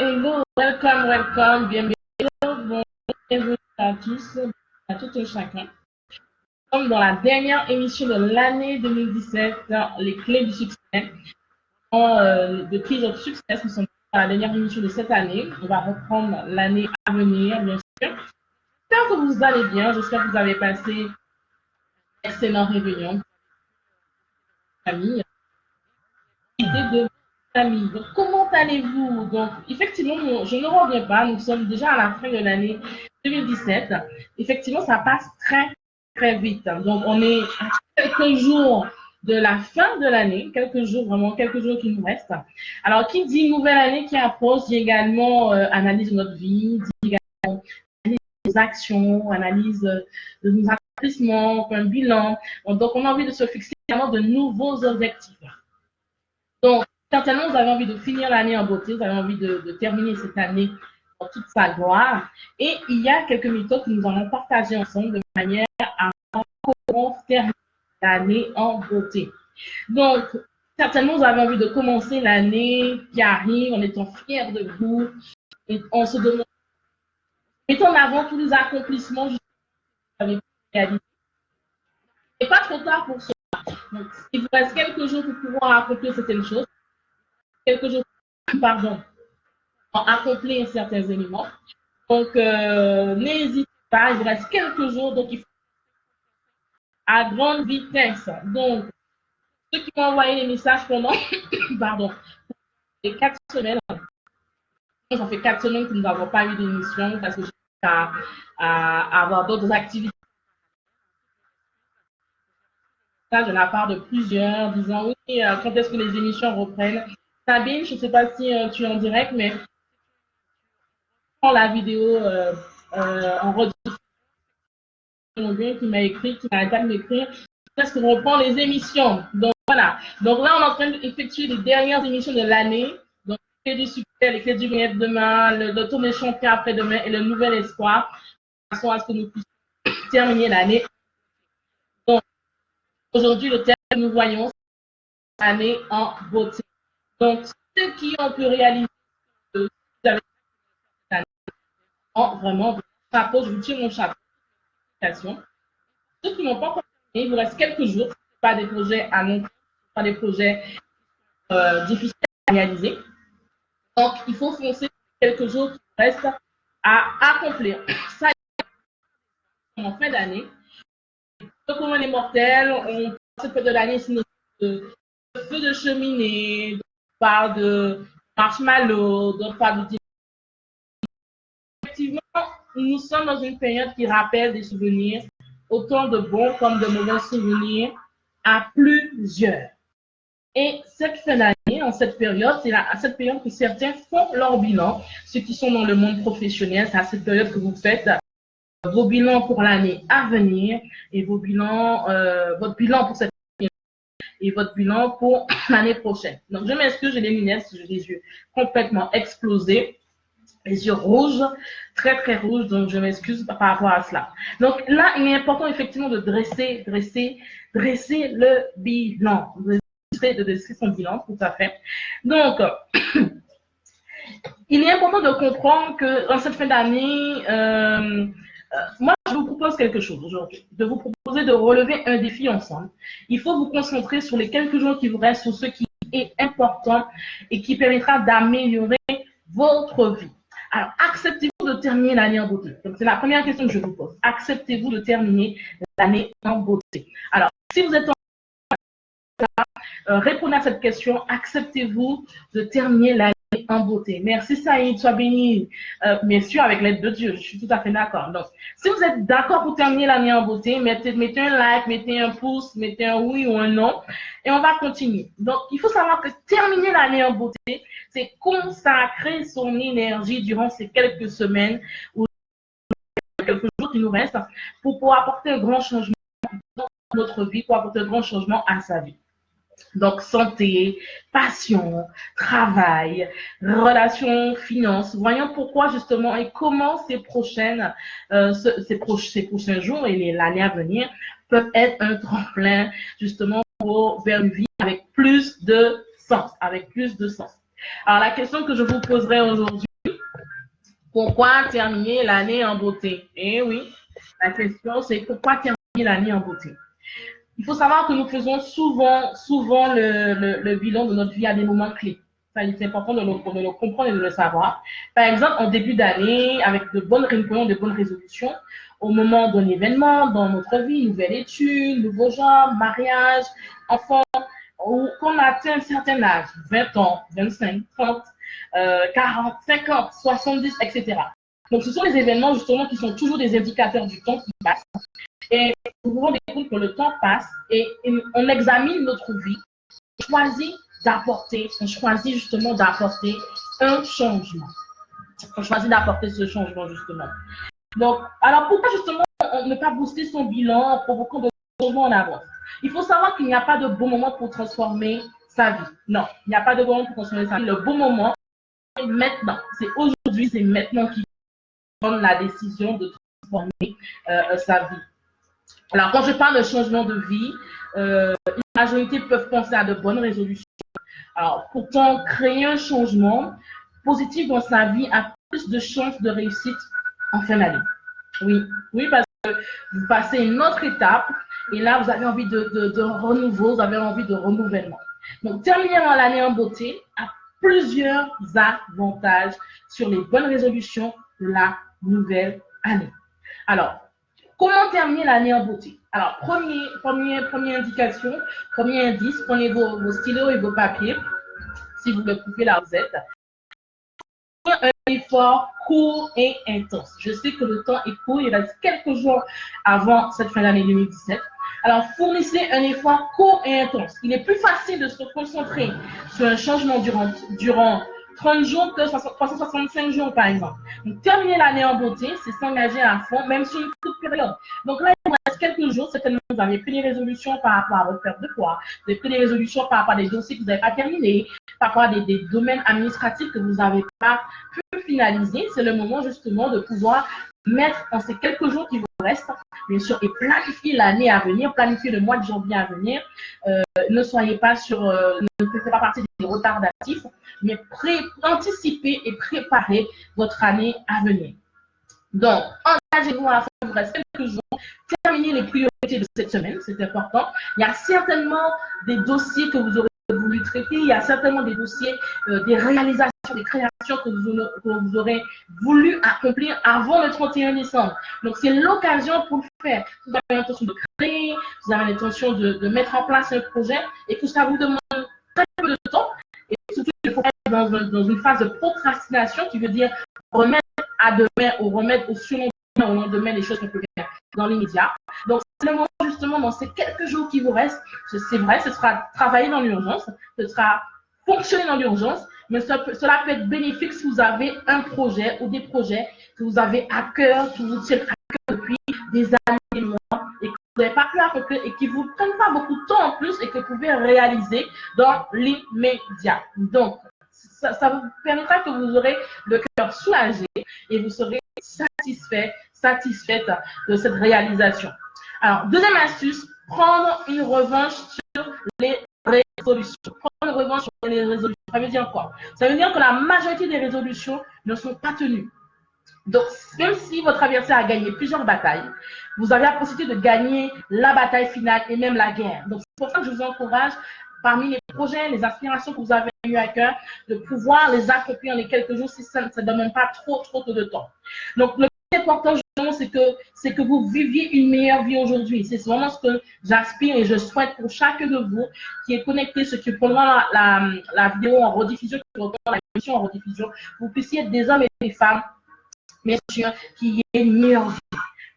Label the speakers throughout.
Speaker 1: hello, welcome, bienvenue, bienvenue à tous, à tout un chacun. Nous sommes dans la dernière émission de l'année 2017, les clés du succès, de Keys of Success. Nous sommes dans la dernière émission de cette année. On va reprendre l'année à venir, bien sûr. J'espère que vous allez bien, j'espère que vous avez passé une excellente réunion, famille, et de famille. Donc, comment allez-vous? Donc, effectivement, je ne reviens pas. Nous sommes déjà à la fin de l'année 2017. Effectivement, ça passe très, très vite. Donc, on est à quelques jours de la fin de l'année, quelques jours, vraiment, quelques jours qui nous restent. Alors, qui dit nouvelle année qui approche, dit également analyse de notre vie, dit également analyse de nos actions, analyse de nos accomplissements, un bilan. Donc, on a envie de se fixer également de nouveaux objectifs. Donc, certainement, vous avez envie de finir l'année en beauté, vous avez envie de terminer cette année en toute sa gloire. Et il y a quelques méthodes que nous allons partager ensemble de manière à comment terminer l'année en beauté. Donc, certainement, vous avez envie de commencer l'année qui arrive en étant fiers de vous, et en se demandant, mettons en avant tous les accomplissements que vous avez réalisés. Et pas trop tard pour cela. Donc, il vous reste quelques jours pour pouvoir accomplir certaines choses, quelques jours, pardon, accomplir certains éléments. Donc, n'hésitez pas, il vous reste quelques jours, donc il faut à grande vitesse. Donc, ceux qui m'ont envoyé les messages pendant, pardon, les 4 semaines, ça fait 4 semaines que nous n'avons pas eu d'émission parce que j'ai à avoir d'autres activités. Ça, de la part de plusieurs, disant oui, quand est-ce que les émissions reprennent? Sabine, je ne sais pas si tu es en direct, mais la vidéo en rediffusion qui m'a écrit, qui n'arrête pas de m'écrire, est-ce qu'on reprend les émissions? Donc voilà. Donc là, on est en train d'effectuer les dernières émissions de l'année. Donc, les clés du succès, les clés du bien demain, le tour des champions après-demain et le nouvel espoir, de façon à ce que nous puissions terminer l'année. Donc, aujourd'hui, le thème que nous voyons, c'est l'année en beauté. Donc, ceux qui ont pu réaliser ce que vous avez cette année, ont vraiment chapeau, je vous tire mon chapeau. Ceux qui n'ont pas encore terminé, il vous reste quelques jours. Ce ne sont pas des projets à long terme, pas des projets difficiles à réaliser. Donc, il faut foncer quelques jours qui restent à accomplir. Ça, en fin d'année, comme les mortels, on passe cette de l'année sur notre feu de cheminée, on parle de marshmallow, on parle de... Effectivement, nous sommes dans une période qui rappelle des souvenirs, autant de bons comme de mauvais souvenirs, à plusieurs. Et cette fin d'année, en cette période, c'est à cette période que certains font leur bilan. Ceux qui sont dans le monde professionnel, c'est à cette période que vous faites vos bilans pour l'année à venir et vos bilans, votre bilan pour cette année et votre bilan pour l'année prochaine. Donc, je m'excuse, j'ai les lunettes, j'ai les yeux complètement explosés, les yeux rouges, très très rouges, donc je m'excuse par rapport à cela. Donc là, il est important effectivement de dresser le bilan. De dresser son bilan, tout à fait. Donc, il est important de comprendre que dans cette fin d'année, moi, je vous propose quelque chose aujourd'hui, de vous proposer de relever un défi ensemble. Il faut vous concentrer sur les quelques jours qui vous restent, sur ce qui est important et qui permettra d'améliorer votre vie. Alors, acceptez-vous de terminer l'année en beauté? Donc, c'est la première question que je vous pose. Acceptez-vous de terminer l'année en beauté? Alors, si vous êtes en répondez à cette question. Acceptez-vous de terminer l'année en beauté? Merci Saïd, sois béni. Bien sûr, avec l'aide de Dieu, je suis tout à fait d'accord. Donc, si vous êtes d'accord pour terminer l'année en beauté, mettez un like, mettez un pouce, mettez un oui ou un non, et on va continuer. Donc, il faut savoir que terminer l'année en beauté, c'est consacrer son énergie durant ces quelques semaines ou quelques jours qui nous restent pour pouvoir apporter un grand changement dans notre vie, pour apporter un grand changement à sa vie. Donc, santé, passion, travail, relations, finances. Voyons pourquoi justement et comment ces prochains jours et l'année à venir peuvent être un tremplin justement vers une vie avec plus de sens, Alors, la question que je vous poserai aujourd'hui, pourquoi terminer l'année en beauté? Eh oui, la question c'est pourquoi terminer l'année en beauté? Il faut savoir que nous faisons souvent le bilan de notre vie à des moments clés. Ça, c'est important de le comprendre et de le savoir. Par exemple, en début d'année, avec de bonnes résolutions, au moment d'un événement dans notre vie, nouvelle étude, nouveau genre, mariage, enfant, ou qu'on atteint un certain âge, 20 ans, 25, 30, 40, 50, 70, etc. Donc, ce sont les événements justement qui sont toujours des indicateurs du temps qui passe. Et nous vous rendez compte que le temps passe et on examine notre vie, on choisit justement d'apporter un changement. On choisit d'apporter ce changement justement. Donc, alors pourquoi justement ne pas booster son bilan en provoquant de changements en avance? Il faut savoir qu'il n'y a pas de bon moment pour transformer sa vie. Non, il n'y a pas de bon moment pour transformer sa vie. Le bon moment, c'est maintenant. C'est aujourd'hui, c'est maintenant qu'il faut prendre la décision de transformer sa vie. Alors, quand je parle de changement de vie, une majorité peuvent penser à de bonnes résolutions. Alors, pourtant, créer un changement positif dans sa vie a plus de chances de réussite en fin d'année. Oui, oui, parce que vous passez une autre étape et là, vous avez envie de renouveau, vous avez envie de renouvellement. Donc, terminer l'année en beauté a plusieurs avantages sur les bonnes résolutions de la nouvelle année. Alors, comment terminer l'année en beauté? Alors, première indication, premier indice, prenez vos stylos et vos papiers, si vous le pouvez, là vous êtes. Un effort court et intense. Je sais que le temps est court, il reste quelques jours avant cette fin d'année 2017. Alors, fournissez un effort court et intense. Il est plus facile de se concentrer sur un changement durant 30 jours que 365 jours, par exemple. Donc, terminer l'année en beauté, c'est s'engager à fond, même sur une courte période. Donc là, il vous reste quelques jours. Certainement, vous avez pris des résolutions par rapport à votre perte de poids. Vous avez pris des résolutions par rapport à des dossiers que vous n'avez pas terminés, par rapport à des domaines administratifs que vous n'avez pas pu finaliser. C'est le moment, justement, de pouvoir mettre en ces quelques jours qui vous restent, bien sûr, et planifier l'année à venir, planifier le mois de janvier à venir. Ne soyez pas ne faites pas partie des retardatifs, mais anticipez et préparez votre année à venir. Donc, engagez-vous à faire, il vous reste quelques jours, terminez les priorités de cette semaine, c'est important. Il y a certainement des dossiers que vous aurez voulu traiter, il y a certainement des dossiers, des réalisations, des créations que vous aurez voulu accomplir avant le 31 décembre. Donc, c'est l'occasion pour le faire. Vous avez l'intention de créer, vous avez l'intention de mettre en place un projet et que ça vous demande très peu de temps. Et surtout, il faut être dans une phase de procrastination qui veut dire remettre à demain ou remettre au surlendemain, au lendemain, les choses qu'on peut faire dans l'immédiat. Donc, c'est le moment justement dans ces quelques jours qui vous restent. C'est vrai, ce sera travailler dans l'urgence, ce sera fonctionner dans l'urgence, mais cela peut être bénéfique si vous avez un projet ou des projets que vous avez à cœur, qui vous tiennent à cœur depuis des années, des mois, et que vous n'avez pas pu accomplir et qui ne vous prennent pas beaucoup de temps en plus et que vous pouvez réaliser dans l'immédiat. Donc, ça vous permettra que vous aurez le cœur soulagé et vous serez satisfaite de cette réalisation. Alors, deuxième astuce, prendre une revanche sur les résolutions. Prendre une revanche sur les résolutions. Ça veut dire quoi? Ça veut dire que la majorité des résolutions ne sont pas tenues. Donc, même si votre adversaire a gagné plusieurs batailles, vous avez la possibilité de gagner la bataille finale et même la guerre. Donc, c'est pour ça que je vous encourage, parmi les projets, les aspirations que vous avez eu à cœur, de pouvoir les accomplir en les quelques jours si ça ne demande pas trop de temps. Donc, le plus important, c'est que vous viviez une meilleure vie aujourd'hui. C'est vraiment ce que j'aspire et je souhaite pour chacun de vous qui est connecté, ceux qui prendront la vidéo en rediffusion, qui reprendront la émission en rediffusion, vous puissiez être des hommes et des femmes, bien sûr, qui ait une meilleure vie.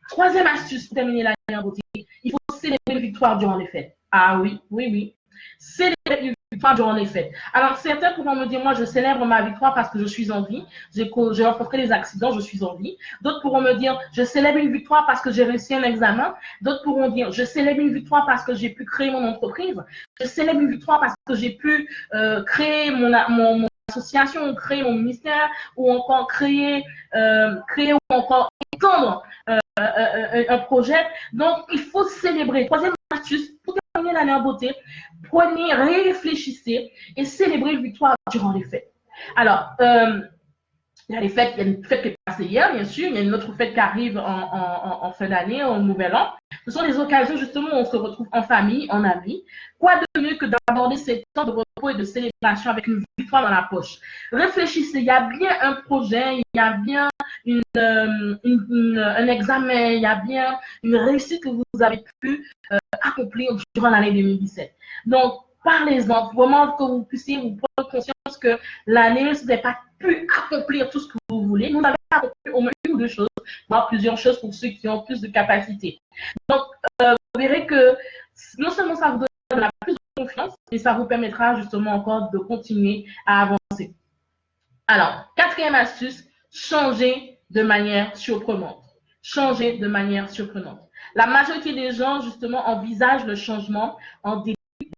Speaker 1: Troisième astuce pour terminer l'année en beauté, il faut célébrer les victoires durant les fêtes. Ah oui. Célébrer les victoires durant les fêtes. Alors, certains pourront me dire, moi, je célèbre ma victoire parce que je suis en vie. J'ai rencontré des accidents, je suis en vie. D'autres pourront me dire, je célèbre une victoire parce que j'ai réussi un examen. D'autres pourront dire, je célèbre une victoire parce que j'ai pu créer mon entreprise. Je célèbre une victoire parce que j'ai pu créer mon association, créer mon ministère, ou encore créer ou encore étendre un projet. Donc, il faut célébrer. Troisième astuce, pour terminer l'année en beauté, réfléchissez et célébrez une victoire durant les fêtes. Alors, il y a les fêtes, il y a une fête qui est passée hier, bien sûr, il y a une autre fête qui arrive en fin d'année, au nouvel an. Ce sont des occasions justement où on se retrouve en famille, en amis. Quoi de mieux que d'aborder ces temps de repos et de célébration avec une victoire dans la poche? Réfléchissez, il y a bien un projet, il y a bien un examen, il y a bien une réussite que vous avez pu accomplir durant l'année 2017. Donc, parlez-en, vraiment que vous puissiez vous prendre conscience que l'année, vous n'avez pas pu accomplir tout ce que vous voulez. Vous avez accompli au moins une ou deux choses, voire plusieurs choses pour ceux qui ont plus de capacité. Donc, vous verrez que non seulement ça vous donnera plus de confiance, mais ça vous permettra justement encore de continuer à avancer. Alors, quatrième astuce, changer de manière surprenante. Changer de manière surprenante. La majorité des gens, justement, envisagent le changement en début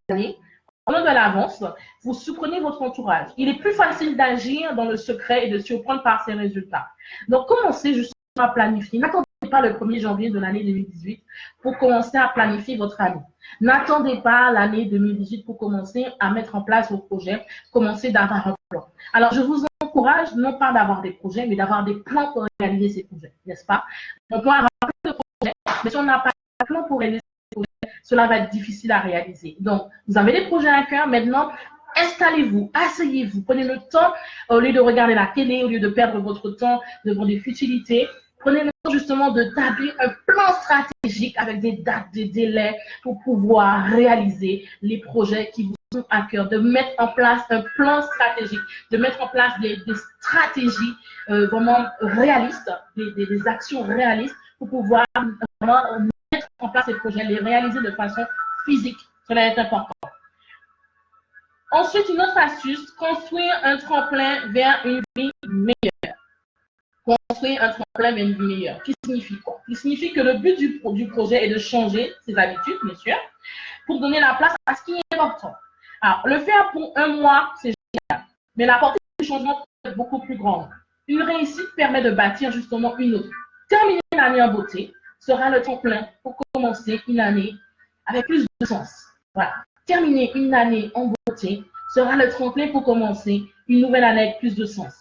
Speaker 1: d'année. Pendant de l'avance, vous surprenez votre entourage. Il est plus facile d'agir dans le secret et de surprendre par ses résultats. Donc, commencez justement à planifier. N'attendez pas le 1er janvier de l'année 2018 pour commencer à planifier votre année. N'attendez pas l'année 2018 pour commencer à mettre en place vos projets, commencer d'avoir un plan. Alors, je vous encourage non pas d'avoir des projets, mais d'avoir des plans pour réaliser ces projets, n'est-ce pas? On peut avoir plein de projets, mais si on n'a pas de plan pour réaliser ces projets, cela va être difficile à réaliser. Donc, vous avez des projets à cœur, maintenant, installez-vous, asseyez-vous, prenez le temps, au lieu de regarder la télé, au lieu de perdre votre temps devant des futilités, prenez le temps justement d'établir un plan stratégique avec des dates, des délais pour pouvoir réaliser les projets qui vous sont à cœur, de mettre en place un plan stratégique, de mettre en place des stratégies vraiment réalistes, des actions réalistes pour pouvoir vraiment mettre en place ces projets, les réaliser de façon physique. Cela est important. Ensuite, une autre astuce, construire un tremplin vers une vie meilleure. Construire un tremplin vers une vie meilleure. Qui signifie quoi? Qui signifie que le but du projet est de changer ses habitudes, bien sûr, pour donner la place à ce qui est important. Alors, le faire pour un mois, c'est génial, mais la portée du changement peut être beaucoup plus grande. Une réussite permet de bâtir justement une autre. Terminer l'année en beauté sera le tremplin pour commencer une année avec plus de sens. Voilà. Terminer une année en beauté sera le tremplin pour commencer une nouvelle année avec plus de sens.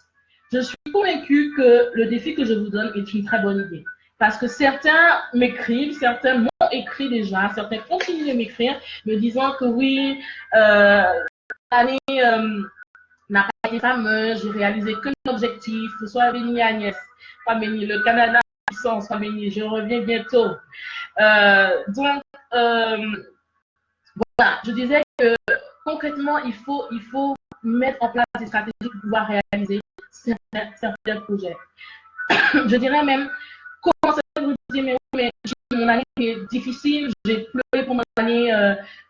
Speaker 1: Je suis convaincue que le défi que je vous donne est une très bonne idée. Parce que certains m'écrivent, certains m'ont écrit déjà, certains continuent de m'écrire, me disant que oui, l'année n'a pas été fameuse, j'ai réalisé qu'un objectif, soit béni Agnès, soit béni le Canada, soit béni, je reviens bientôt. Donc, voilà, je disais que concrètement, il faut mettre en place des stratégies pour pouvoir réaliser certains projets. Je dirais même, commencer à vous dire, mais mon année est difficile, j'ai pleuré pour mon année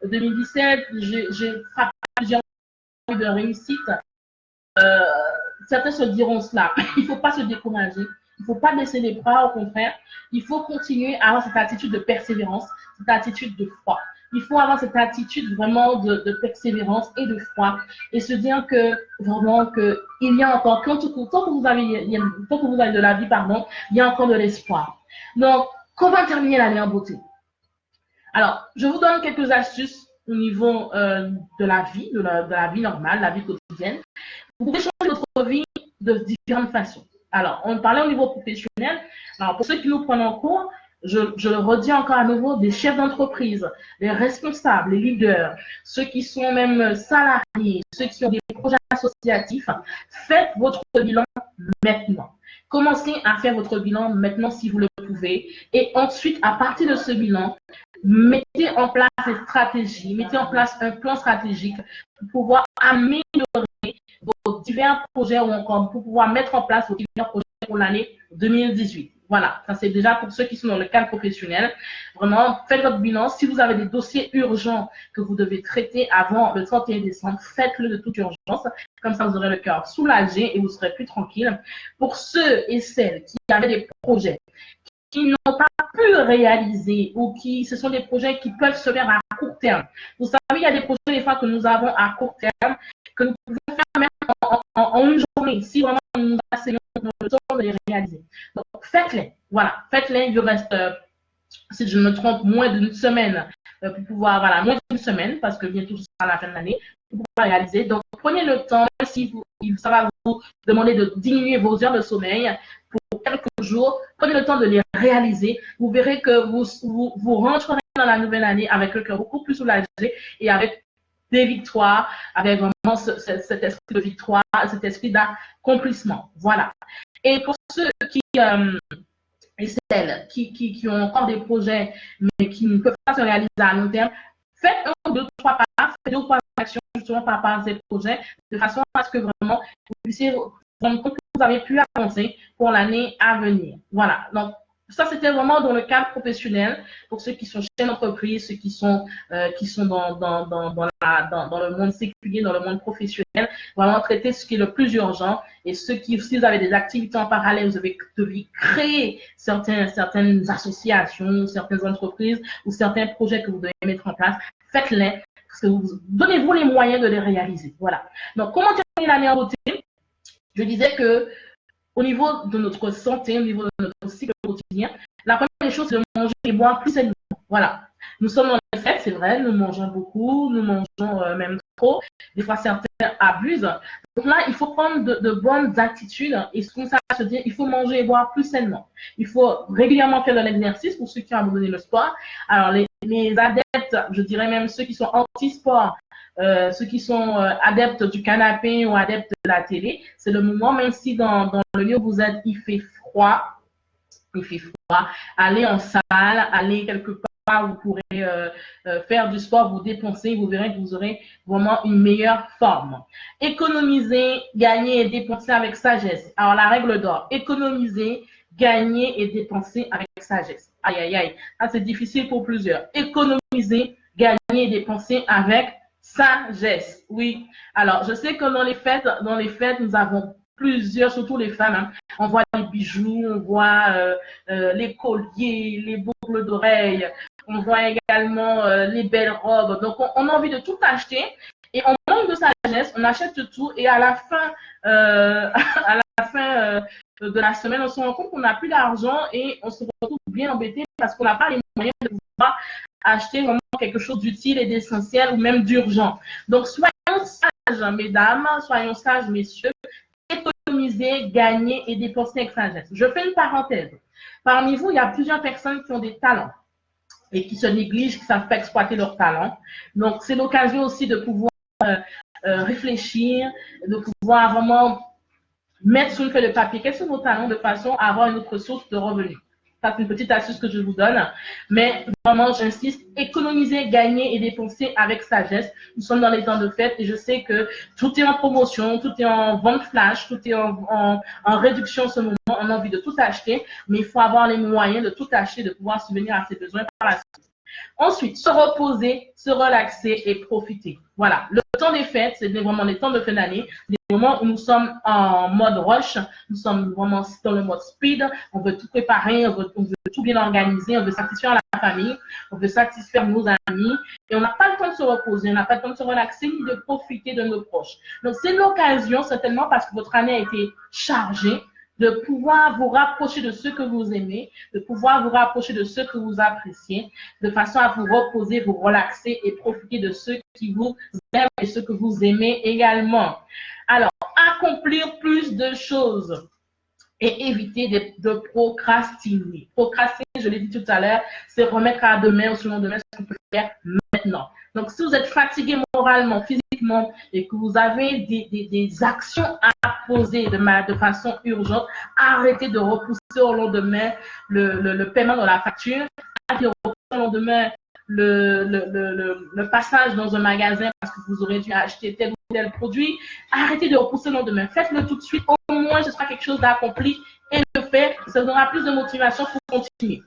Speaker 1: 2017, j'ai frappé plusieurs de réussite. Certains se diront cela. Il ne faut pas se décourager, il ne faut pas baisser les bras, au contraire, il faut continuer à avoir cette attitude de persévérance, cette attitude de foi. Il faut avoir cette attitude vraiment de persévérance et de foi et se dire que vraiment que il y a encore, tant que vous avez de la vie, pardon, il y a encore de l'espoir. Donc, comment terminer l'année en beauté? Alors, je vous donne quelques astuces au niveau de la vie, de la vie normale, la vie quotidienne. Vous pouvez changer votre vie de différentes façons. Alors, on parlait au niveau professionnel. Alors, pour ceux qui nous prennent en cours, je le redis encore à nouveau, des chefs d'entreprise, les responsables, les leaders, ceux qui sont même salariés, ceux qui ont des projets associatifs, faites votre bilan maintenant. Commencez à faire votre bilan maintenant si vous le pouvez. Et ensuite, à partir de ce bilan, mettez en place des stratégies, mettez en place un plan stratégique pour pouvoir améliorer vos divers projets ou encore pour pouvoir mettre en place vos divers projets pour l'année 2018. Voilà, ça c'est déjà pour ceux qui sont dans le cadre professionnel. Vraiment, faites votre bilan. Si vous avez des dossiers urgents que vous devez traiter avant le 31 décembre, faites-le de toute urgence. Comme ça, vous aurez le cœur soulagé et vous serez plus tranquille. Pour ceux et celles qui avaient des projets qui n'ont pas pu réaliser ou qui, ce sont des projets qui peuvent se faire à court terme. Vous savez, il y a des projets des fois que nous avons à court terme que nous pouvons faire même en une journée si vraiment nous asseyons le temps de les réaliser. Donc, faites-les. Voilà, faites-les. Il reste, si je me trompe, moins d'une semaine pour pouvoir, voilà, moins d'une semaine, parce que bientôt ce sera la fin de l'année, pour pouvoir réaliser. Donc, prenez le temps, même si ça va vous demander de diminuer vos heures de sommeil pour quelques jours, prenez le temps de les réaliser. Vous verrez que vous rentrerez dans la nouvelle année avec le cœur beaucoup plus soulagé et avec des victoires, avec vraiment cet esprit de victoire, cet esprit d'accomplissement. Voilà. Et pour ceux qui et celles qui ont encore des projets, mais qui ne peuvent pas se réaliser à long terme, faites un, deux, trois pas, faites deux ou trois actions justement par rapport à ces projets, de façon à ce que vraiment vous puissiez vous rendre compte que vous avez pu avancer pour l'année à venir. Voilà. Donc, ça, c'était vraiment dans le cadre professionnel pour ceux qui sont chez l'entreprise, ceux qui sont dans le monde séculier, dans le monde professionnel, vraiment traiter ce qui est le plus urgent et ceux qui, si vous avez des activités en parallèle, vous devez créer certaines associations, certaines entreprises ou certains projets que vous devez mettre en place, faites-les. Donnez-vous les moyens de les réaliser. Voilà. Donc, comment terminer l'année en beauté? Je disais que au niveau de notre santé, au niveau de notre cycle quotidien, la première chose, c'est de manger et boire plus sainement. Voilà. Nous sommes dans les fêtes, c'est vrai, nous mangeons beaucoup, nous mangeons même trop. Des fois, certains abusent. Donc là, il faut prendre de bonnes attitudes et ce qu'on se dire, il faut manger et boire plus sainement. Il faut régulièrement faire de l'exercice pour ceux qui ont abandonné le sport. Alors, les adeptes, je dirais même ceux qui sont anti-sport, ceux qui sont adeptes du canapé ou adeptes de la télé, c'est le moment, même si dans le lieu où vous êtes, il fait froid, allez en salle, allez quelque part, vous pourrez faire du sport, vous dépenser, vous verrez que vous aurez vraiment une meilleure forme. Économiser, gagner et dépenser avec sagesse. Alors la règle d'or, économiser, gagner et dépenser avec sagesse. Aïe, aïe, aïe, ça c'est difficile pour plusieurs. Économiser, gagner et dépenser avec sagesse, oui. Alors, je sais que dans les fêtes, nous avons plusieurs, surtout les femmes, hein. On voit les bijoux, on voit les colliers, les boucles d'oreilles, on voit également les belles robes. Donc, on a envie de tout acheter et on manque de sagesse, on achète tout et à la fin, de la semaine, on se rend compte qu'on n'a plus d'argent et on se retrouve bien embêté parce qu'on n'a pas les moyens de pouvoir acheter vraiment quelque chose d'utile et d'essentiel ou même d'urgent. Donc, soyons sages, mesdames, soyons sages, messieurs, économiser, gagner et dépenser avec sagesse. Je fais une parenthèse. Parmi vous, il y a plusieurs personnes qui ont des talents et qui se négligent, qui ne savent pas exploiter leurs talents. Donc, c'est l'occasion aussi de pouvoir réfléchir, de pouvoir vraiment mettre sur une feuille de papier quels sont nos talents de façon à avoir une autre source de revenus. Ça, c'est une petite astuce que je vous donne. Mais vraiment, j'insiste, économiser, gagner et dépenser avec sagesse. Nous sommes dans les temps de fête et je sais que tout est en promotion, tout est en vente flash, tout est en réduction en ce moment. On a envie de tout acheter, mais il faut avoir les moyens de tout acheter, de pouvoir subvenir à ses besoins par la suite. Ensuite, se reposer, se relaxer et profiter. Voilà, le temps des fêtes, c'est vraiment les temps de fin d'année, des moments où nous sommes en mode rush, nous sommes vraiment dans le mode speed, on veut tout préparer, on veut tout bien organiser, on veut satisfaire la famille, on veut satisfaire nos amis, et on n'a pas le temps de se reposer, on n'a pas le temps de se relaxer ni de profiter de nos proches. Donc, c'est l'occasion, certainement, parce que votre année a été chargée, de pouvoir vous rapprocher de ceux que vous aimez, de pouvoir vous rapprocher de ceux que vous appréciez, de façon à vous reposer, vous relaxer et profiter de ceux qui vous aiment et ceux que vous aimez également. Alors, accomplir plus de choses et éviter de procrastiner. Procrastiner, je l'ai dit tout à l'heure, c'est remettre à demain ou sur demain ce qu'on peut faire maintenant. Donc, si vous êtes fatigué moralement, physiquement et que vous avez des actions à poser de façon urgente, arrêtez de repousser au lendemain le paiement de la facture, arrêtez de repousser au lendemain le passage dans un magasin parce que vous aurez dû acheter tel ou tel produit. Arrêtez de repousser le lendemain. Faites-le tout de suite. Au moins, ce sera quelque chose d'accompli et de fait, ça donnera plus de motivation pour continuer.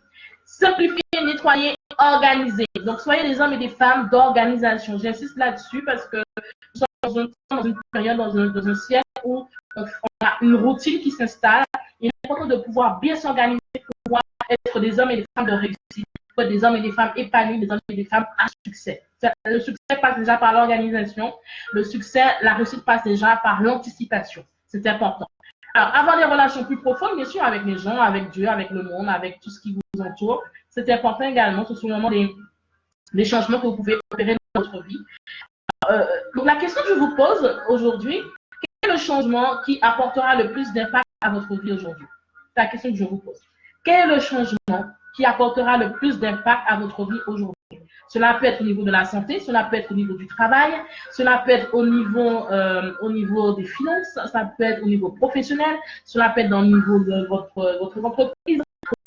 Speaker 1: Simplifier, nettoyer, organiser. Donc, soyez des hommes et des femmes d'organisation. J'insiste là-dessus parce que nous sommes dans une période, dans un siècle où on a une routine qui s'installe. Il est important de pouvoir bien s'organiser pour pouvoir être des hommes et des femmes de réussite, pour être des hommes et des femmes épanouis, des hommes et des femmes à succès. Le succès passe déjà par l'organisation. Le succès, la réussite passe déjà par l'anticipation. C'est important. Alors, avoir des relations plus profondes, bien sûr, avec les gens, avec Dieu, avec le monde, avec tout ce qui vous entoure, c'est important également. Ce sont vraiment les changements que vous pouvez opérer dans votre vie. Donc la question que je vous pose aujourd'hui, quel est le changement qui apportera le plus d'impact à votre vie aujourd'hui? C'est la question que je vous pose. Quel est le changement qui apportera le plus d'impact à votre vie aujourd'hui? Cela peut être au niveau de la santé, cela peut être au niveau du travail, cela peut être au niveau des finances, ça peut être au niveau professionnel, cela peut être au niveau de votre entreprise.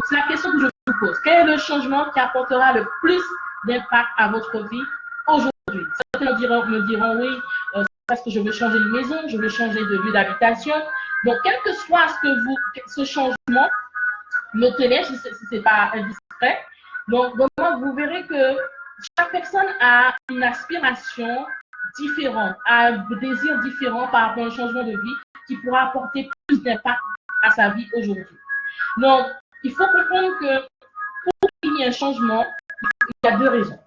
Speaker 1: C'est la question que je vous pose. Quel est le changement qui apportera le plus d'impact à votre vie aujourd'hui? Certains me diront oui, parce que je veux changer de maison, je veux changer de lieu d'habitation. Donc, quel que soit ce changement, notez-les si ce n'est pas indiscret. Donc, vous verrez que chaque personne a une aspiration différente, a un désir différent par rapport à un changement de vie qui pourra apporter plus d'impact à sa vie aujourd'hui. Donc, il faut comprendre que pour qu'il y ait un changement, il y a deux raisons.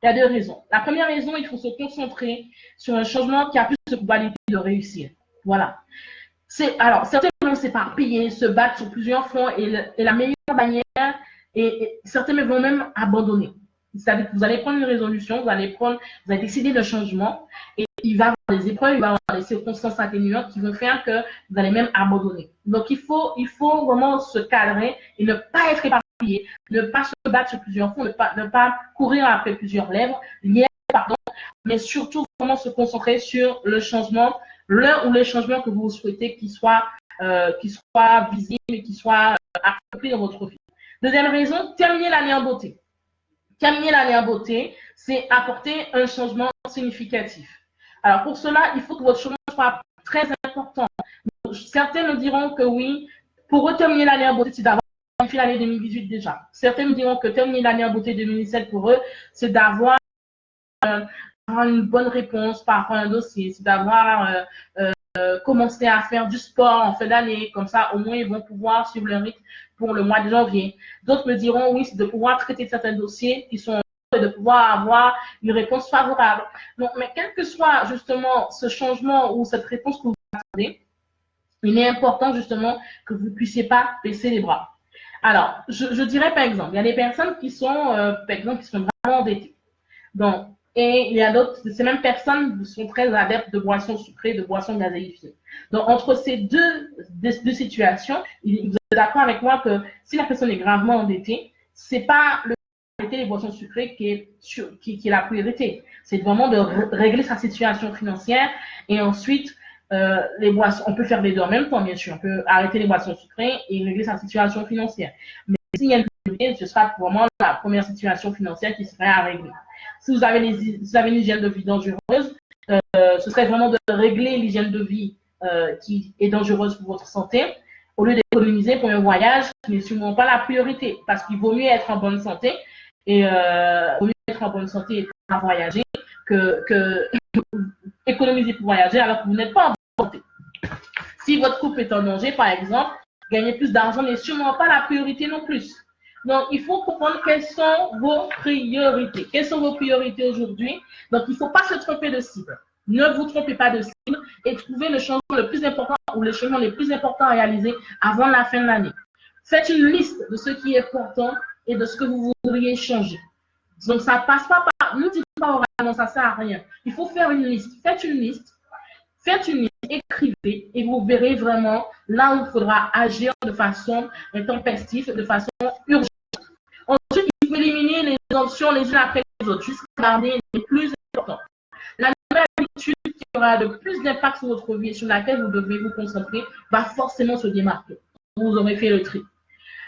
Speaker 1: Il y a deux raisons. La première raison, il faut se concentrer sur un changement qui a plus de probabilité de réussir. Voilà. Alors, certains vont s'éparpiller, se battre sur plusieurs fronts et la meilleure manière, et certains vont même abandonner. C'est-à-dire que vous allez prendre une résolution, vous allez décider de changement et il va y avoir des épreuves, il va y avoir des circonstances atténuantes qui vont faire que vous allez même abandonner. Donc, il faut vraiment se cadrer et ne pas être éparpillé, ne pas se battre sur plusieurs fronts, ne pas courir après plusieurs lèvres, mais surtout vraiment se concentrer sur le changement, l'un ou les changements que vous souhaitez qui soient visibles et qui soient accomplis dans votre vie. Deuxième raison, terminer l'année en beauté. Terminer l'année en beauté, c'est apporter un changement significatif. Alors pour cela, il faut que votre changement soit très important. Certains me diront que oui, pour terminer l'année en beauté, c'est d'avoir fait l'année 2018 déjà. Certains me diront que terminer l'année en beauté 2017 pour eux, c'est d'avoir une bonne réponse par rapport à un dossier, c'est d'avoir commencé à faire du sport en fin d'année, comme ça au moins ils vont pouvoir suivre le rythme pour le mois de janvier. D'autres me diront oui, c'est de pouvoir traiter certains dossiers qui sont et de pouvoir avoir une réponse favorable. Donc, mais quel que soit justement ce changement ou cette réponse que vous attendez, il est important justement que vous ne puissiez pas baisser les bras. Alors, je dirais par exemple, il y a des personnes qui sont, par exemple, qui sont vraiment endettées. Donc, et il y a d'autres, ces mêmes personnes sont très adeptes de boissons sucrées, de boissons gazéifiées. Donc, entre ces deux situations, vous êtes d'accord avec moi que si la personne est gravement endettée, c'est pas les boissons sucrées qui est la priorité. C'est vraiment de régler sa situation financière et ensuite, les boissons, on peut faire les deux en même temps, bien sûr. On peut arrêter les boissons sucrées et régler sa situation financière. Mais s'il y a une priorité, ce sera vraiment la première situation financière qui serait à régler. Si vous avez une hygiène de vie dangereuse, ce serait vraiment de régler l'hygiène de vie qui est dangereuse pour votre santé, au lieu d'économiser pour un voyage qui n'est sûrement pas la priorité, parce qu'il vaut mieux être en bonne santé et vaut mieux être en bonne santé et pouvoir voyager que économiser pour voyager alors que vous n'êtes pas en bonne santé. Si votre couple est en danger, par exemple, gagner plus d'argent n'est sûrement pas la priorité non plus. Donc, il faut comprendre quelles sont vos priorités. Quelles sont vos priorités aujourd'hui? Donc, il ne faut pas se tromper de cible. Ne vous trompez pas de cible et trouvez le changement le plus important ou les changements les plus importants à réaliser avant la fin de l'année. Faites une liste de ce qui est important et de ce que vous voudriez changer. Donc, ça ne passe pas par... Ne dites pas oralement, ça ne sert à rien. Il faut faire une liste. Faites une liste, écrivez et vous verrez vraiment là où il faudra agir de façon intempestive, de façon urgente. Ensuite, il faut éliminer les options les unes après les autres, jusqu'à garder les plus importantes. La nouvelle habitude qui aura le plus d'impact sur votre vie et sur laquelle vous devez vous concentrer va forcément se démarquer. Vous aurez fait le tri.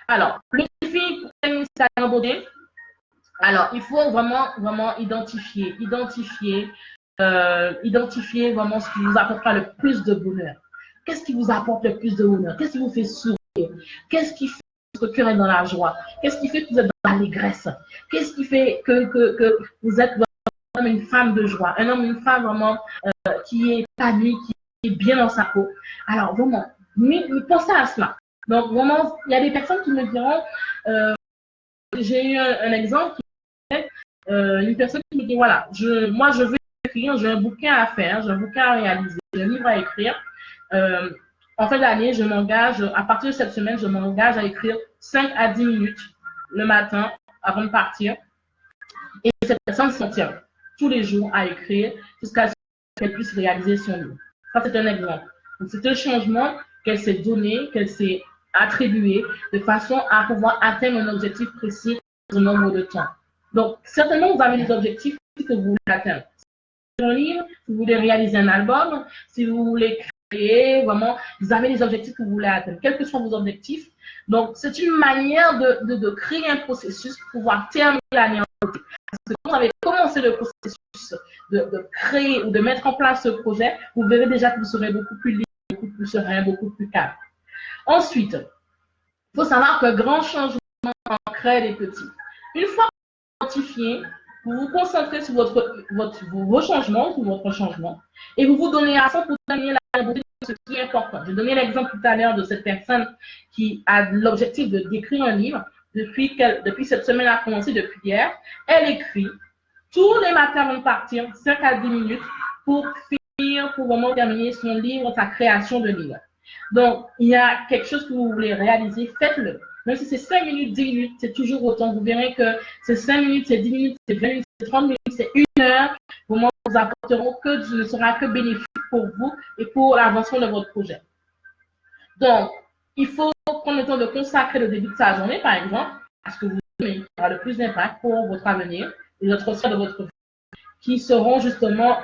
Speaker 1: Alors, le défi pour terminer cette année, alors, il faut vraiment identifier vraiment ce qui vous apportera le plus de bonheur. Qu'est-ce qui vous apporte le plus de bonheur? Qu'est-ce qui vous fait sourire? Qu'est-ce qui fait que votre cœur est dans la joie? Qu'est-ce qui fait que vous êtes dans l'allégresse? Qu'est-ce qui fait que vous êtes vraiment une femme de joie? Un homme, une femme vraiment qui est épanoui, qui est bien dans sa peau. Alors, vraiment, pensez à cela. Donc, vraiment, il y a des personnes qui me diront, j'ai eu un exemple, une personne qui me dit, voilà, moi, je veux écrire, j'ai un bouquin à faire, j'ai un bouquin à réaliser, j'ai un livre à écrire. En fin d'année, je m'engage, à partir de cette semaine, je m'engage à écrire 5 à 10 minutes le matin avant de partir. Et cette personne s'en tient tous les jours à écrire jusqu'à ce qu'elle puisse réaliser son livre. Ça, c'est un exemple. C'est un changement qu'elle s'est donné, qu'elle s'est attribué de façon à pouvoir atteindre un objectif précis dans un nombre de temps. Donc, certainement, vous avez des objectifs que vous voulez atteindre. Un livre, si vous voulez réaliser un album, si vous voulez créer, vraiment, vous avez des objectifs que vous voulez atteindre, quels que soient vos objectifs. Donc, c'est une manière de créer un processus pour pouvoir terminer l'année en beauté. Parce que quand vous avez commencé le processus de créer ou de mettre en place ce projet, vous verrez déjà que vous serez beaucoup plus libre, beaucoup plus serein, beaucoup plus calme. Ensuite, il faut savoir que grand changement en crée des petits. Une fois identifié, vous vous concentrez sur vos changements, sur votre changement, et vous vous donnez à fond pour terminer la beauté de ce qui est important. J'ai donné l'exemple tout à l'heure de cette personne qui a l'objectif d'écrire un livre. Depuis cette semaine a commencé, depuis hier, elle écrit tous les matins avant de partir, 5 à 10 minutes, pour finir, pour vraiment terminer son livre, sa création de livre. Donc, il y a quelque chose que vous voulez réaliser, faites-le. Même si c'est 5 minutes, 10 minutes, c'est toujours autant. Vous verrez que c'est 5 minutes, c'est 10 minutes, c'est 20 minutes, c'est 30 minutes, c'est 1 heure. Vraiment, vous apporteront que ce sera que bénéfique pour vous et pour l'avancement de votre projet. Donc, il faut prendre le temps de consacrer le début de sa journée, par exemple, à ce que vous aimez, qui aura le plus d'impact pour votre avenir et les autres sphères de votre vie, qui seront justement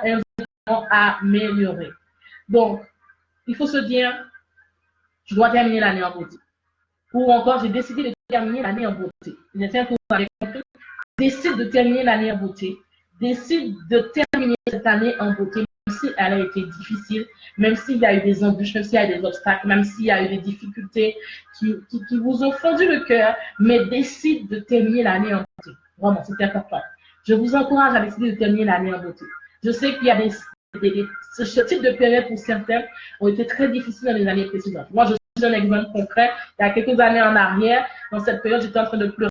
Speaker 1: améliorées. Donc, il faut se dire, je dois terminer l'année en beauté. Ou encore, j'ai décidé de terminer l'année en beauté. J'espère que vous avez compris. Décide de terminer l'année en beauté. Décide de terminer cette année en beauté, même si elle a été difficile, même s'il y a eu des embûches, même s'il y a eu des obstacles, même s'il y a eu des difficultés qui vous ont fondu le cœur, mais décide de terminer l'année en beauté. Vraiment, c'est important. Je vous encourage à décider de terminer l'année en beauté. Je sais qu'il y a ce type de période pour certains ont été très difficiles dans les années précédentes. Moi, je suis un exemple concret. Il y a quelques années en arrière, dans cette période, j'étais en train de pleurer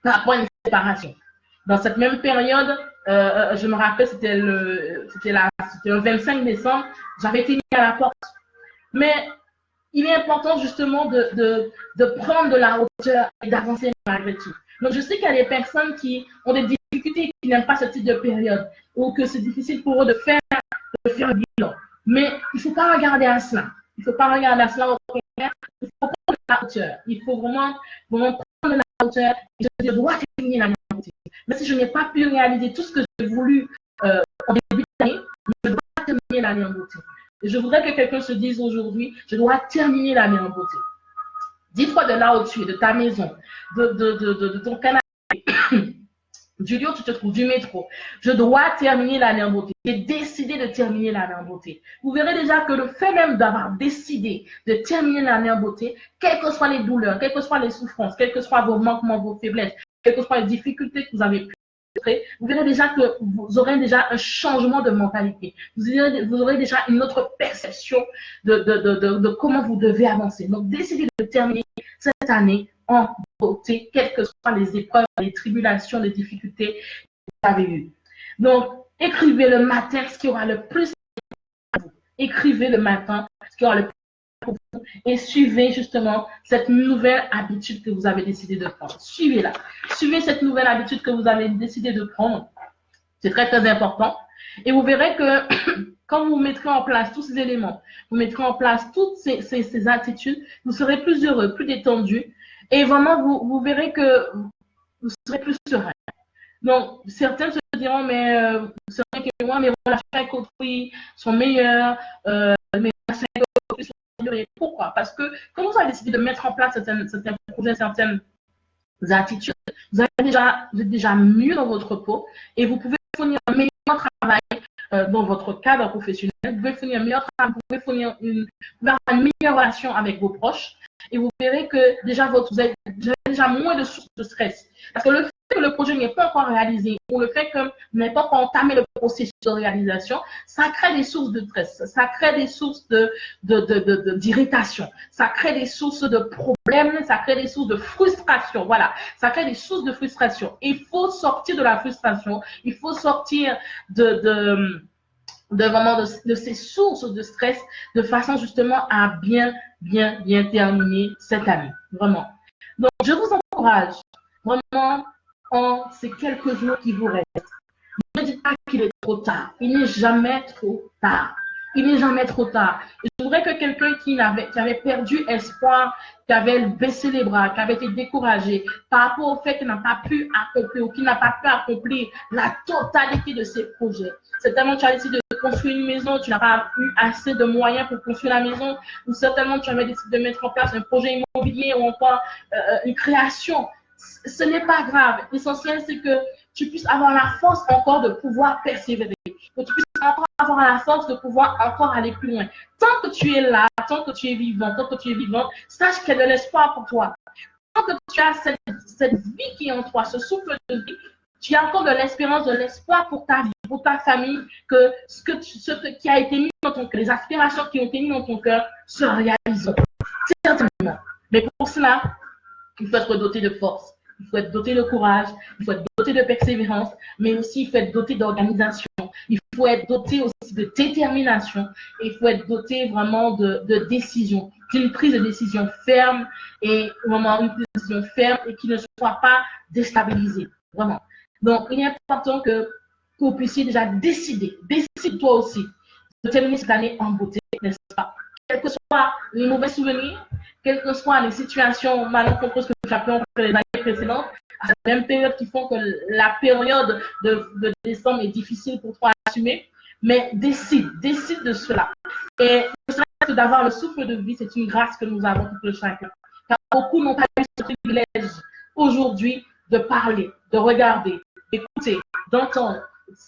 Speaker 1: par rapport à une séparation. Dans cette même période, je me rappelle, c'était le 25 décembre, j'avais été mis à la porte. Mais il est important justement de prendre de la hauteur et d'avancer malgré tout. Donc, je sais qu'il y a des personnes qui ont des difficultés, qui n'aiment pas ce type de période, ou que c'est difficile pour eux de faire un bilan. Mais il ne faut pas regarder à cela. Il ne faut pas regarder à cela au contraire. Il faut prendre de la hauteur. Il faut vraiment prendre de la hauteur et se dire, je dois terminer l'année. Mais si je n'ai pas pu réaliser tout ce que j'ai voulu en début d'année, je dois terminer l'année en beauté. Et je voudrais que quelqu'un se dise aujourd'hui, je dois terminer l'année en beauté. Dis-toi de là où tu es, de ta maison, de ton canapé, du lieu où tu te trouves, du métro. Je dois terminer l'année en beauté. J'ai décidé de terminer l'année en beauté. Vous verrez déjà que le fait même d'avoir décidé de terminer l'année en beauté, quelles que soient les douleurs, quelles que soient les souffrances, quels que soient vos manquements, vos faiblesses, quelles que soient les difficultés que vous avez pu rencontrer, vous verrez déjà que vous aurez déjà un changement de mentalité. Vous aurez déjà une autre perception de comment vous devez avancer. Donc, décidez de terminer cette année en beauté, quelles que soient les épreuves, les tribulations, les difficultés que vous avez eues. Donc, écrivez le matin ce qui aura le plus pour vous. Écrivez le matin ce qui aura le plus pour vous et suivez justement cette nouvelle habitude que vous avez décidé de prendre. Suivez-la. Suivez cette nouvelle habitude que vous avez décidé de prendre. C'est très, très important. Et vous verrez que quand vous mettrez en place tous ces éléments, vous mettrez en place toutes ces attitudes, vous serez plus heureux, plus détendu. Et vraiment, vous verrez que vous serez plus serein. Donc, certains se diront, mais c'est vrai que moi, mes relations avec autrui sont meilleures, mes relations avec autrui sont meilleures. Pourquoi? Parce que quand vous avez décidé de mettre en place certains projets, certaines attitudes, vous êtes déjà mieux dans votre peau et vous pouvez fournir un meilleur travail dans votre cadre professionnel. Vous pouvez fournir un meilleur travail, vous pouvez fournir une meilleure relation avec vos proches. Et vous verrez que déjà, vous avez déjà moins de sources de stress. Parce que le fait que le projet n'est pas encore réalisé, ou le fait que vous n'avez pas encore entamé le processus de réalisation, ça crée des sources de stress, ça crée des sources d'irritation, ça crée des sources de problèmes, ça crée des sources de frustration. Voilà, ça crée des sources de frustration. Il faut sortir de la frustration, il faut sortir vraiment de ces sources de stress de façon justement à bien terminer cette année. Vraiment. Donc, je vous encourage vraiment en ces quelques jours qui vous restent. Ne dites pas qu'il est trop tard. Il n'est jamais trop tard. Il n'est jamais trop tard. Je voudrais que quelqu'un qui avait perdu espoir, qui avait baissé les bras, qui avait été découragé par rapport au fait qu'il n'a pas pu accomplir ou qu'il n'a pas pu accomplir la totalité de ses projets. Certainement, tu as décidé de construire une maison, tu n'as pas eu assez de moyens pour construire la maison, ou certainement, tu avais décidé de mettre en place un projet immobilier ou encore une création. Ce n'est pas grave. L'essentiel, c'est que tu puisses avoir la force encore de pouvoir persévérer, que tu puisses encore avoir la force de pouvoir encore aller plus loin. Tant que tu es là, tant que tu es vivant, sache qu'il y a de l'espoir pour toi. Tant que tu as cette vie qui est en toi, ce souffle de vie, tu as encore de l'espérance, de l'espoir pour ta vie, pour ta famille, que ce qui a été mis dans ton cœur, les aspirations qui ont été mises dans ton cœur se réaliseront. Certainement. Mais pour cela, il faut être doté de force. Il faut être doté de courage, il faut être doté de persévérance, mais aussi il faut être doté d'organisation. Il faut être doté aussi de détermination et il faut être doté vraiment de décision, d'une prise de décision ferme et vraiment une décision ferme et qui ne soit pas déstabilisée. Vraiment. Donc, il est important que vous puissiez déjà décider. Décide toi aussi de terminer cette année en beauté, n'est-ce pas? Quels que soient les mauvais souvenirs, quelles que soient les situations malencontreuses que tu as pu rencontrer les années précédentes, à cette même période qui font que la période de décembre est difficile pour toi à assumer, mais décide de cela. Et ne serait-ce que d'avoir le souffle de vie, c'est une grâce que nous avons tout chacun. Car beaucoup n'ont pas eu ce privilège aujourd'hui de parler, de regarder, d'écouter, d'entendre.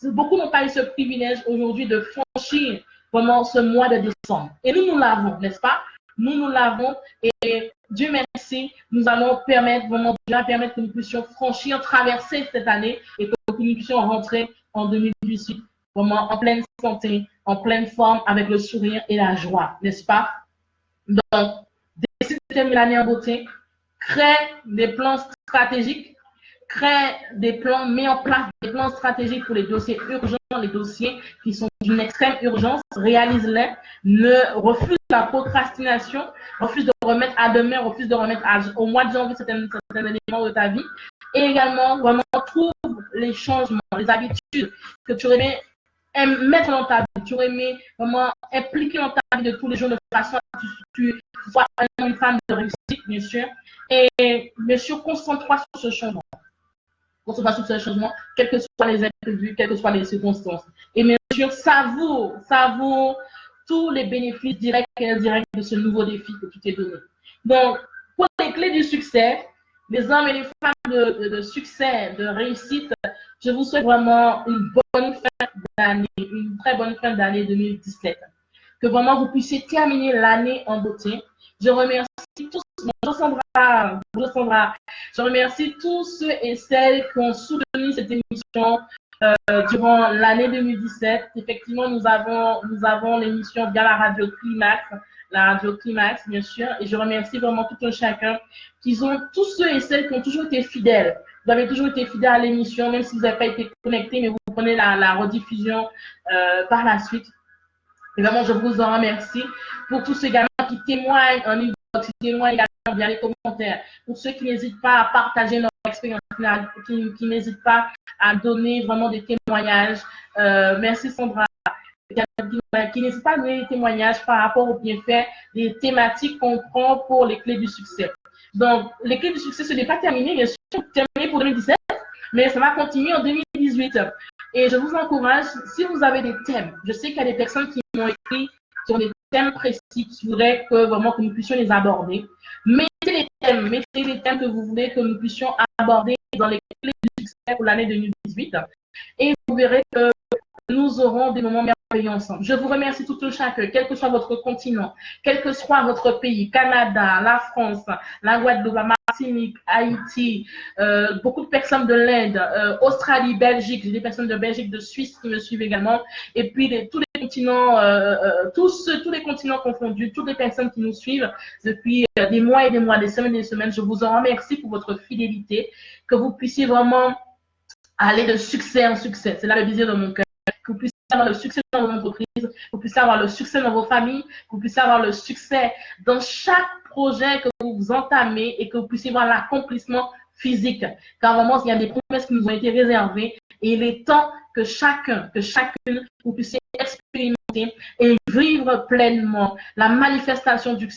Speaker 1: Beaucoup n'ont pas eu ce privilège aujourd'hui de franchir vraiment ce mois de décembre. Et nous l'avons, n'est-ce pas? Nous l'avons et Dieu merci, nous allons permettre que nous puissions franchir, traverser cette année et que nous puissions rentrer en 2018 vraiment en pleine santé, en pleine forme, avec le sourire et la joie, n'est-ce pas? Donc, décide de terminer l'année en beauté, crée des plans stratégiques, mets en place des plans stratégiques pour les dossiers urgents, les dossiers qui sont d'une extrême urgence, réalise-les, ne refuse la procrastination, refuse de remettre à demain, refuse de remettre au mois de janvier certains éléments de ta vie, et également vraiment trouve les changements, les habitudes que tu aurais aimé mettre dans ta vie, tu aurais aimé vraiment impliquer dans ta vie de tous les jours de façon à ce que tu sois une femme de réussite, bien sûr, et bien sûr, concentre-toi sur ce changement. Concentre-toi sur ce changement, quels que soient les imprévus, quelles que soient les circonstances. Et bien sûr, savoure tous les bénéfices directs et indirects de ce nouveau défi que tu t'es donné. Donc, pour les clés du succès, les hommes et les femmes de succès, de réussite, je vous souhaite vraiment une bonne fin d'année, une très bonne fin d'année 2017. Que vraiment vous puissiez terminer l'année en beauté. Je remercie tous, je remercie tous ceux et celles qui ont soutenu cette émission durant l'année 2017. Effectivement, nous avons l'émission via la radio Climax, bien sûr, et je remercie vraiment tout un chacun tous ceux et celles qui ont toujours été fidèles. Vous avez toujours été fidèles à l'émission, même si vous n'avez pas été connectés, mais vous prenez la rediffusion par la suite. Et vraiment, je vous en remercie pour tous ceux également qui témoignent en inbox, qui témoignent également via les commentaires, pour ceux qui n'hésitent pas à partager leur expérience, qui n'hésitent pas à donner vraiment des témoignages. Merci Sandra. Qui n'hésite pas à donner des témoignages par rapport aux bienfaits des thématiques qu'on prend pour les clés du succès. Donc, les clés du succès, ce n'est pas terminé, bien sûr, terminé pour 2017, mais ça va continuer en 2018. Et je vous encourage, si vous avez des thèmes, je sais qu'il y a des personnes qui m'ont écrit sur des thèmes précis, qui voudraient que vraiment que nous puissions les aborder. Mettez les thèmes que vous voulez que nous puissions aborder dans les clés du succès pour l'année 2018. Et vous verrez que nous aurons des moments merveilleux ensemble. Je vous remercie tout un chacun, quel que soit votre continent, quel que soit votre pays, Canada, la France, la Guadeloupe, la Martinique, Haïti, beaucoup de personnes de l'Inde, Australie, Belgique, j'ai des personnes de Belgique, de Suisse qui me suivent également, et puis tous les continents, tous les continents confondus, toutes les personnes qui nous suivent depuis des mois et des mois, des semaines, je vous en remercie pour votre fidélité, que vous puissiez vraiment aller de succès en succès. C'est là le désir de mon cœur. Que vous puissiez avoir le succès dans vos entreprises, que vous puissiez avoir le succès dans vos familles, que vous puissiez avoir le succès dans chaque projet que vous entamez et que vous puissiez voir l'accomplissement physique, car vraiment, il y a des promesses qui nous ont été réservées et il est temps que chacune, vous puissiez expérimenter et vivre pleinement la manifestation du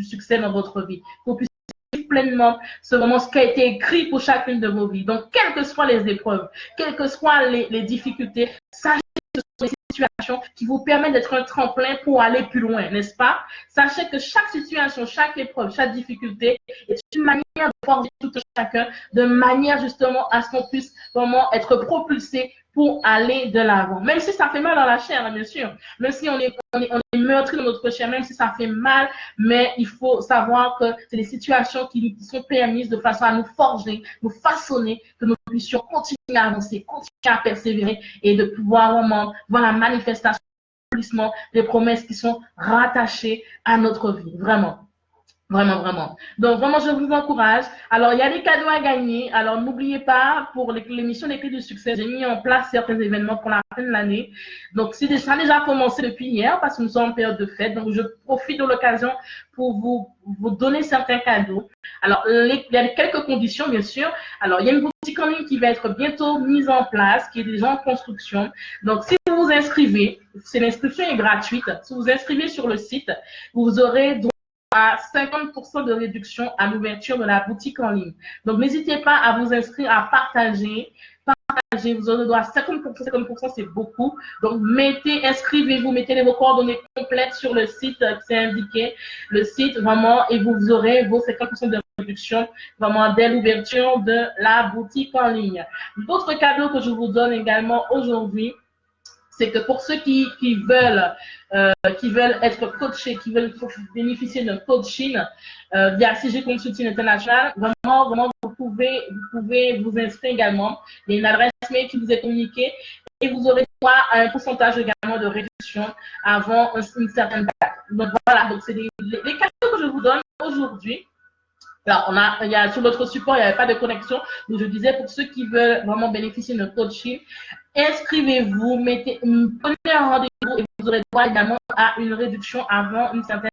Speaker 1: succès dans votre vie. Vous puissiez vivre pleinement ce qui a été écrit pour chacune de vos vies. Donc, quelles que soient les épreuves, quelles que soient les difficultés, sachez que ce sont des situations qui vous permettent d'être un tremplin pour aller plus loin, n'est-ce pas? Sachez que chaque situation, chaque épreuve, chaque difficulté est une manière de forger tout chacun, de manière justement à ce qu'on puisse vraiment être propulsé pour aller de l'avant. Même si ça fait mal dans la chair, hein, bien sûr. Même si on est meurtri dans notre chair, même si ça fait mal, mais il faut savoir que c'est des situations qui sont permises de façon à nous forger, nous façonner, que nous puissions continuer à avancer, continuer à persévérer et de pouvoir vraiment voir la manifestation des promesses qui sont rattachées à notre vie. Vraiment. Vraiment, vraiment. Donc, vraiment, je vous encourage. Alors, il y a des cadeaux à gagner. Alors, n'oubliez pas, pour l'émission des clés du succès, j'ai mis en place certains événements pour la fin de l'année. Donc, ça a déjà commencé depuis hier parce que nous sommes en période de fête. Donc, je profite de l'occasion pour vous donner certains cadeaux. Alors, il y a quelques conditions, bien sûr. Alors, il y a une boutique en ligne qui va être bientôt mise en place, qui est déjà en construction. Donc, si vous vous inscrivez, l'inscription est gratuite. Si vous vous inscrivez sur le site, vous aurez droit à 50% de réduction à l'ouverture de la boutique en ligne. Donc, n'hésitez pas à vous inscrire, à partager. Vous aurez droit à 50%, 50% c'est beaucoup. Donc, inscrivez-vous, mettez vos coordonnées complètes sur le site qui est indiqué, le site vraiment, et vous aurez vos 50% de réduction vraiment dès l'ouverture de la boutique en ligne. D'autres cadeaux que je vous donne également aujourd'hui, c'est que pour ceux qui veulent être coachés, qui veulent bénéficier d'un coaching via CG Consulting International, vraiment, vous pouvez vous inscrire également. Il y a une adresse mail qui vous est communiquée et vous aurez droit à un pourcentage également de réduction avant une certaine date. Donc voilà, donc c'est les cadeaux que je vous donne aujourd'hui. Alors, sur notre support, il n'y avait pas de connexion. Donc, je disais, pour ceux qui veulent vraiment bénéficier de notre coaching, inscrivez-vous, prenez un rendez-vous et vous aurez droit également à une réduction avant une certaine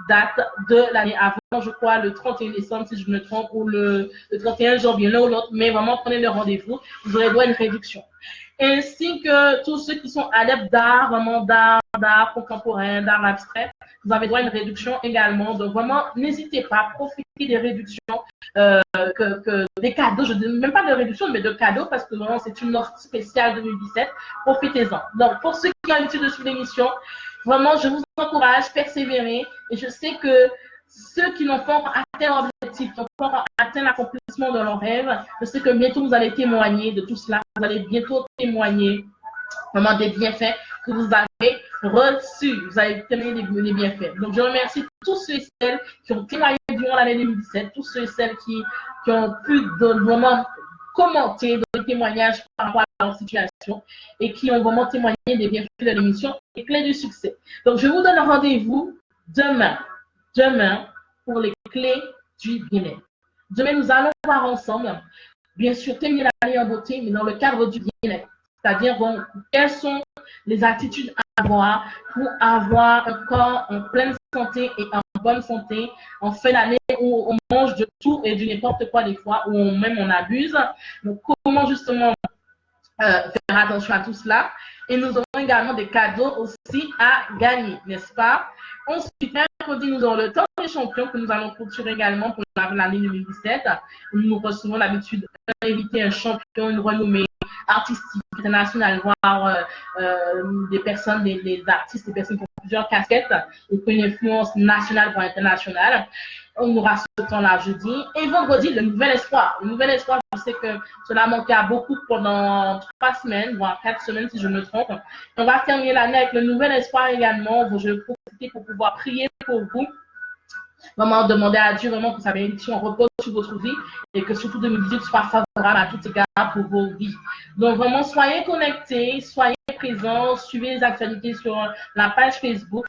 Speaker 1: date de l'année. Avant, je crois, le 31 décembre, si je me trompe, ou le 31 janvier, l'un ou l'autre. Mais vraiment, prenez le rendez-vous, vous aurez droit à une réduction. Ainsi que tous ceux qui sont adeptes d'art, vraiment d'art contemporain, d'art abstrait, vous avez droit à une réduction également. Donc, vraiment, n'hésitez pas à profiter des réductions, des cadeaux. Je ne dis même pas de réduction, mais de cadeaux, parce que vraiment, c'est une offre spéciale 2017. Profitez-en. Donc, pour ceux qui ont l'habitude de suivre l'émission, vraiment, je vous encourage, persévérer. Et je sais que ceux qui n'ont pas encore atteint leur objectif, qui n'ont pas encore atteint l'accomplissement de leurs rêves, je sais que bientôt vous allez témoigner de tout cela. Vous allez bientôt témoigner vraiment des bienfaits que vous avez reçus. Vous allez témoigner des bienfaits. Donc, je remercie tous ceux et celles qui ont témoigné durant l'année 2017, tous ceux et celles qui ont pu vraiment commenter des témoignages par rapport à leur situation et qui ont vraiment témoigné des bienfaits de l'émission Les Clés du Succès. Donc, je vous donne rendez-vous demain pour les clés du bien-être. Demain, nous allons voir ensemble, bien sûr, terminer l'année en beauté, mais dans le cadre du bien-être. C'est-à-dire, quelles sont les attitudes à avoir pour avoir un corps en pleine santé et en bonne santé en fin d'année où on mange de tout et de n'importe quoi des fois, où même on abuse. Donc, comment justement faire attention à tout cela. Et nous aurons également des cadeaux aussi à gagner, n'est-ce pas? Ensuite, mercredi, nous aurons le temps des champions que nous allons clôturer également pour l'année 2017. Nous recevons l'habitude d'inviter un champion, une renommée artistique internationale, voire des personnes, des artistes, des personnes qui ont plusieurs casquettes et qui ont une influence nationale voire internationale. On aura ce temps-là jeudi. Et vendredi, le nouvel espoir. Le nouvel espoir, je sais que cela manquait à beaucoup pendant 3 semaines, voire 4 semaines si je me trompe. On va terminer l'année avec le nouvel espoir également. Je vais profiter pour pouvoir prier pour vous. Vraiment demander à Dieu vraiment que sa bénédiction repose sur votre vie et que surtout 2018 soit favorable à tous égards pour vos vies. Donc vraiment, soyez connectés, soyez présents, suivez les actualités sur la page Facebook.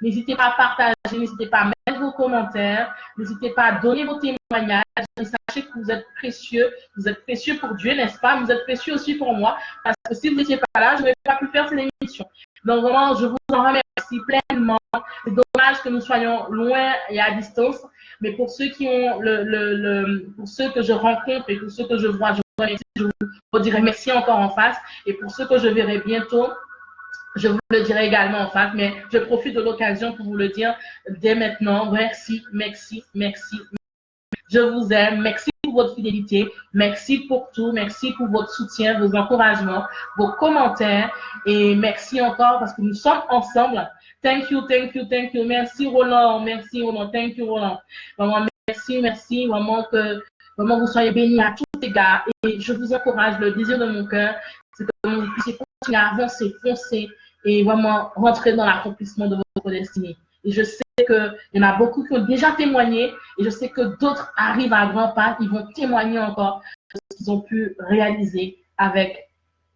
Speaker 1: N'hésitez pas à partager, n'hésitez pas à mettre vos commentaires, n'hésitez pas à donner vos témoignages. Et sachez que vous êtes précieux pour Dieu, n'est-ce pas? Vous êtes précieux aussi pour moi, parce que si vous n'étiez pas là, je n'aurais pas pu faire cette émission. Donc vraiment, je vous en remercie pleinement. C'est dommage que nous soyons loin et à distance, mais pour ceux qui ont pour ceux que je rencontre et pour ceux que je vois, je vous dirai merci encore en face. Et pour ceux que je verrai bientôt, je vous le dirai également en face, mais je profite de l'occasion pour vous le dire dès maintenant. Merci, merci, merci. Je vous aime. Merci pour votre fidélité. Merci pour tout. Merci pour votre soutien, vos encouragements, vos commentaires. Et merci encore parce que nous sommes ensemble. Thank you, thank you, thank you. Merci Roland. Merci Roland. Thank you Roland. Vraiment, merci, merci. Vraiment vous soyez bénis à tous égards. Et je vous encourage, le désir de mon cœur, c'est que vous puissiez continuer à avancer, foncer et vraiment rentrer dans l'accomplissement de votre destinée. Et je sais qu'il y en a beaucoup qui ont déjà témoigné et je sais que d'autres arrivent à grands pas, ils vont témoigner encore de ce qu'ils ont pu réaliser avec,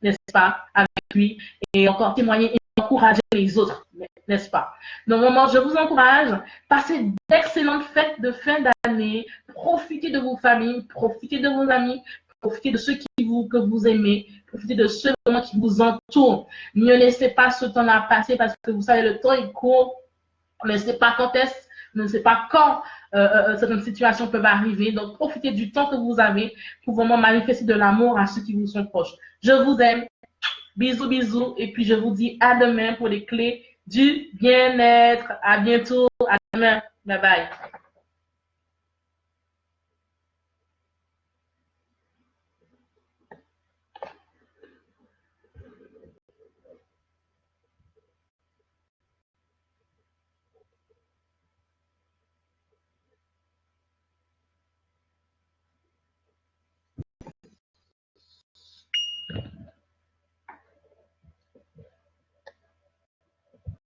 Speaker 1: n'est-ce pas, avec lui et encore témoigner et encourager les autres, n'est-ce pas. Donc, vraiment, je vous encourage, passez d'excellentes fêtes de fin d'année, profitez de vos familles, profitez de vos amis, profitez de ceux que vous aimez, profitez de ceux qui vous entourent. Ne laissez pas ce temps-là passer parce que vous savez, le temps est court. On ne sait pas quand est-ce, on ne sait pas quand certaines situations peuvent arriver. Donc, profitez du temps que vous avez pour vraiment manifester de l'amour à ceux qui vous sont proches. Je vous aime. Bisous, bisous. Et puis, je vous dis à demain pour les clés du bien-être. À bientôt. À demain. Bye bye.